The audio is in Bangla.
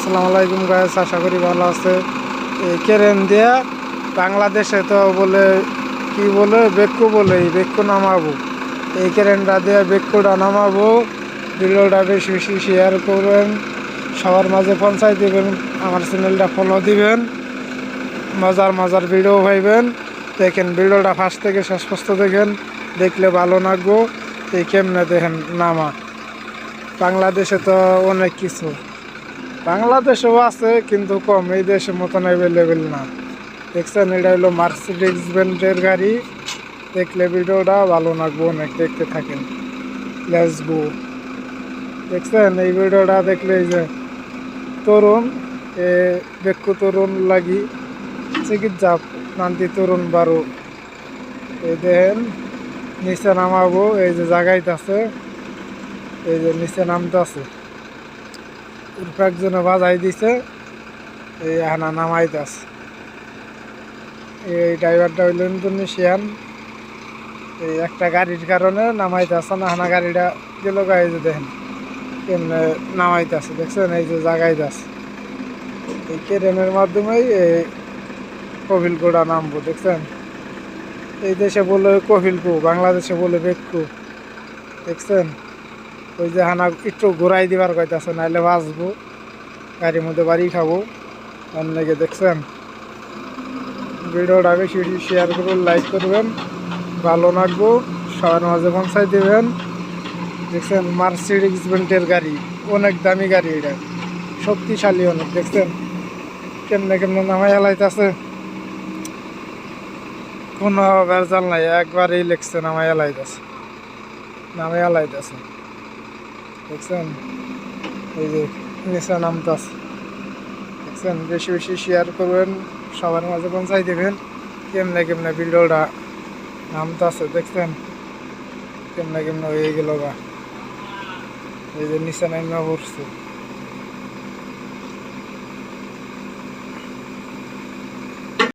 আসসালামু আলাইকুম গাইস, আশা করি ভালো আছে। এই কেরেন দিয়া বাংলাদেশে তো বলে কি বলে বেক্কু বলে, এই বেক্কু নামাবো। এই কেরেনটা দিয়ে বেক্কুটা নামাবো। ভিডিওটা বেশি বেশি শেয়ার করবেন, সবার মাঝে পৌঁছাই দিবেন। আমার চ্যানেলটা ফলো দিবেন, মজার মজার ভিডিও পাইবেন। দেখেন ভিডিওটা ফার্স্ট থেকে শেষ পর্যন্ত দেখেন, দেখলে ভালো লাগবো। এই কেমনে দেখেন নামা। বাংলাদেশে তো অনেক কিছু, বাংলাদেশেও আছে কিন্তু কম, এই দেশের মতন অ্যাভেলেবেল না। দেখছেন, এটা হলো মার্সিডিজ বেঞ্জের গাড়ি। দেখলে ভিডিওটা ভালো লাগবে অনেক, দেখতে থাকেন। Let's go. দেখছেন এই ভিডিওটা দেখলে এই যে তরুণ এ বেক্কু তরুণ লাগি চিকিৎসা নান্তি তরুণ বারো। এই দেখেন নিচে নামাবো, এই যে জায়গাইতে আছে, এই যে নিচে নামতে আছে। একজনে বাজাই দিছে, এই হানা নামাইতে আছে। এই ড্রাইভারটা হইল ইন্দোনেশিয়ান। এই একটা গাড়ির কারণে নামাইতে আছে না, হানা গাড়িটা গেল গা। এই যে দেখেন কেমনে নামাইতে আছে, দেখছেন এই যে জাগাইতে আছে। এই কেরেনের মাধ্যমেই এই কফিলকুটা নামবো। দেখছেন এই দেশে বলে কফিলকু, বাংলাদেশে বলে বেক্কু। দেখছেন ওই যে হানা একটু ঘুরাই দিবার কইতাছে, নাইলে বাঁচবো, গাড়ির মধ্যে বাড়ি খাবো অনেকে। দেখছেন ভিডিওটা বেশি বেশি শেয়ার করুন, লাইক করবেন, ভালো লাগবো, সবার মাঝে পৌঁছাই দেবেন। দেখছেন মার্সিডিজ বেঞ্জের গাড়ি, অনেক দামি গাড়ি, এটা শক্তিশালী অনেক। দেখছেন কেমনে কেমনে নামাই হেলাইতেছে, কোনো ভেজাল নাই, একবারেই লেখছে নামাই হেলাইতেছে, নামাই হেলাইতেছে। দেখছেন এই যে নিচে নামতেছে। দেখছেন বেশি বেশি শেয়ার করবেন, সবার মাঝে পৌঁছাই দেবেন। কেমনে কেমনে ভিডিওটা নামতেছে, দেখছেন কেমনে কেমনে হয়ে গেল গা। এই যে নিচে নামা পড়ছে।